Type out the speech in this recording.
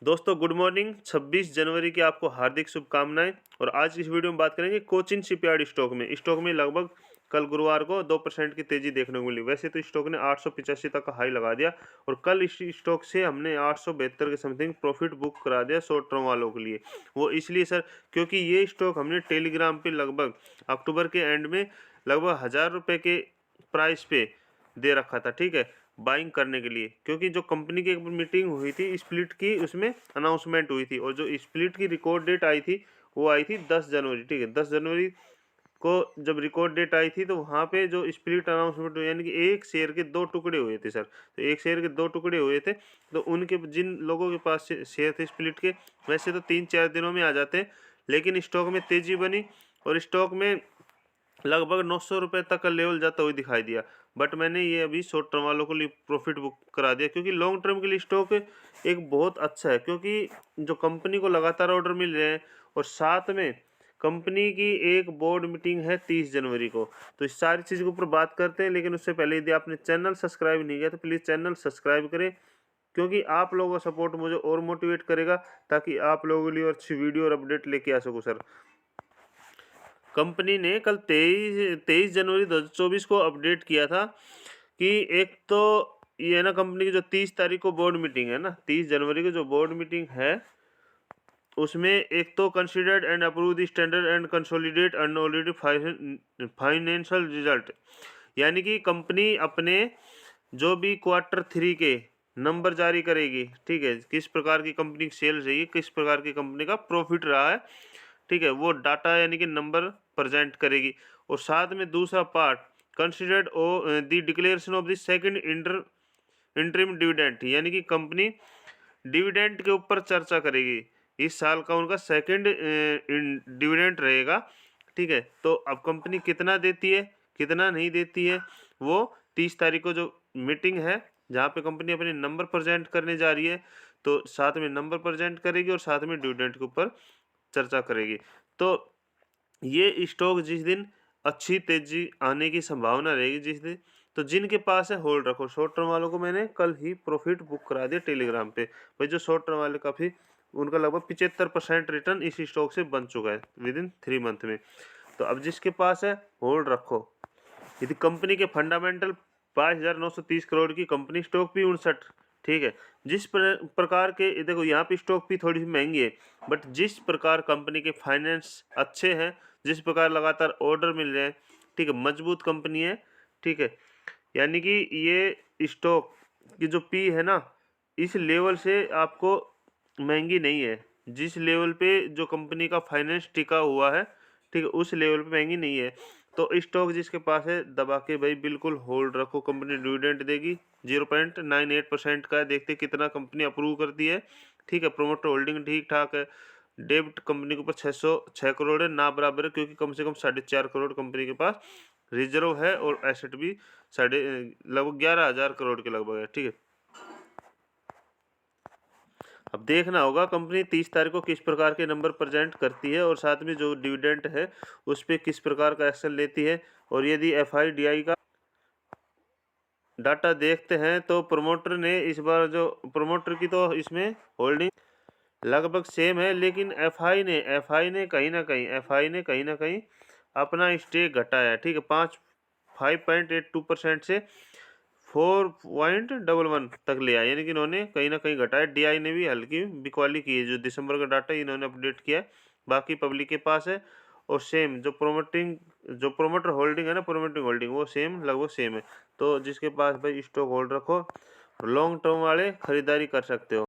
दोस्तों good morning. 26 जनवरी की आपको हार्दिक शुभकामनाएं। और आज इस वीडियो में बात करेंगे कोचिन शिपयार्ड स्टॉक में लगभग कल गुरुवार को 2% की तेजी देखने को मिली। वैसे तो स्टॉक ने 885 तक का हाई लगा दिया और कल इस स्टॉक से हमने 872 के समथिंग प्रॉफिट बुक करा दिया शॉर्ट टर्म वालों के लिए। वो इसलिए सर क्योंकि ये स्टॉक हमने टेलीग्राम पे लगभग अक्टूबर के एंड में लगभग 1000 रुपये के प्राइस पे दे रखा था, ठीक है, बाइंग करने के लिए। क्योंकि जो कंपनी की मीटिंग हुई थी स्प्लिट की, उसमें अनाउंसमेंट हुई थी और जो स्प्लिट की रिकॉर्ड डेट आई थी वो आई थी 10 जनवरी, ठीक है। 10 जनवरी को जब रिकॉर्ड डेट आई थी तो वहाँ पे जो स्प्लिट अनाउंसमेंट हुई, यानी कि एक शेयर के 2 टुकड़े हुए थे सर। तो एक शेयर के 2 टुकड़े हुए थे, तो उनके जिन लोगों के पास शेयर थे स्प्लिट के, वैसे तो 3-4 दिनों में आ जाते हैं, लेकिन स्टॉक में तेजी बनी और स्टॉक में लगभग 900 रुपये तक का लेवल जाता हुआ दिखाई दिया। बट मैंने ये अभी शॉर्ट टर्म वालों के लिए प्रॉफिट बुक करा दिया, क्योंकि लॉन्ग टर्म के लिए स्टॉक एक बहुत अच्छा है। क्योंकि जो कंपनी को लगातार ऑर्डर मिल रहे हैं और साथ में कंपनी की एक बोर्ड मीटिंग है 30 जनवरी को। तो इस सारी चीज़ के ऊपर बात करते हैं, लेकिन उससे पहले यदि आपने चैनल सब्सक्राइब नहीं किया तो प्लीज़ चैनल सब्सक्राइब करें, क्योंकि आप लोगों का सपोर्ट मुझे और मोटिवेट करेगा ताकि आप लोगों के लिए और अच्छी वीडियो और अपडेट लेके आ सकूँ सर। कंपनी ने कल 23 जनवरी 2024 को अपडेट किया था कि एक तो ये ना कंपनी की जो 30 तारीख को बोर्ड मीटिंग है ना, 30 जनवरी को जो बोर्ड मीटिंग है उसमें एक तो considered and approve the standard and consolidate unaudited financial result, यानी कि कंपनी अपने जो भी Q3 के नंबर जारी करेगी, ठीक है, किस प्रकार की कंपनी की सेल रही है, किस प्रकार की कंपनी का प्रॉफिट रहा है, ठीक है, वो डाटा यानी कि नंबर प्रेजेंट करेगी। और साथ में दूसरा part considered the declaration of the second interim dividend, यानी कि कंपनी डिविडेंड के ऊपर चर्चा करेगी। इस साल का उनका सेकंड डिविडेंड रहेगा, ठीक है। तो अब कंपनी कितना देती है कितना नहीं देती है, वो 30 तारीख को जो मीटिंग है जहाँ पे कंपनी अपने नंबर प्रेजेंट करने जा रही है, तो साथ में नंबर प्रेजेंट करेगी और साथ में डिविडेंड के ऊपर चर्चा करेगी। तो ये स्टॉक जिस दिन अच्छी तेजी आने की संभावना रहेगी जिस दिन, तो जिनके पास है होल्ड रखो। शॉर्ट टर्म वालों को मैंने कल ही प्रॉफिट बुक करा दिया टेलीग्राम पे। भाई जो शॉर्ट टर्म वाले काफ़ी उनका लगभग 75% रिटर्न इस स्टॉक से बन चुका है विद इन 3 मंथ में। तो अब जिसके पास है होल्ड रखो। यदि कंपनी के फंडामेंटल 5,930 करोड़ की कंपनी, स्टॉक भी 59, ठीक है। जिस प्रकार के देखो यहाँ पे स्टॉक भी थोड़ी सी महंगी है, बट जिस प्रकार कंपनी के फाइनेंस अच्छे हैं, जिस प्रकार लगातार ऑर्डर मिल रहे हैं, ठीक है, मजबूत कंपनी है, ठीक है, यानी कि ये स्टॉक की जो पी है ना, इस लेवल से आपको महंगी नहीं है। जिस लेवल पे जो कंपनी का फाइनेंस टिका हुआ है, ठीक है, उस लेवल पे महंगी नहीं है। तो स्टॉक जिसके पास है दबा के भाई बिल्कुल होल्ड रखो। कंपनी डिविडेंड देगी 0.98% का है, देखते कितना कंपनी अप्रूव करती है, ठीक है। प्रोमोटर होल्डिंग ठीक ठाक है। डेब्ट कंपनी के ऊपर 606 करोड़ है, ना बराबर है, क्योंकि कम से कम 4.5 करोड़ कंपनी के पास रिजर्व है और एसेट भी लगभग 11,000 करोड़ के लगभग है, ठीक है। अब देखना होगा कंपनी 30 तारीख को किस प्रकार के नंबर प्रेजेंट करती है और साथ में जो डिविडेंड है उस पर किस प्रकार का एक्शन लेती है। और यदि FIDI का डाटा देखते हैं तो प्रमोटर ने इस बार जो प्रमोटर की तो इसमें होल्डिंग लगभग सेम है, लेकिन एफआई ने कहीं ना कहीं अपना स्टेक घटाया, ठीक है। 5.82% से 4.11 तक ले आया, यानी कि इन्होंने कहीं ना कहीं घटाया। DI ने भी हल्की बिकवाली की है, जो दिसंबर का डाटा इन्होंने अपडेट किया है, बाकी पब्लिक के पास है। और सेम जो प्रोमोटर होल्डिंग है ना, प्रोमोटिंग होल्डिंग वो सेम लगभग सेम है। तो जिसके पास भाई स्टॉक होल्ड रखो, लॉन्ग टर्म वाले खरीदारी कर सकते हो।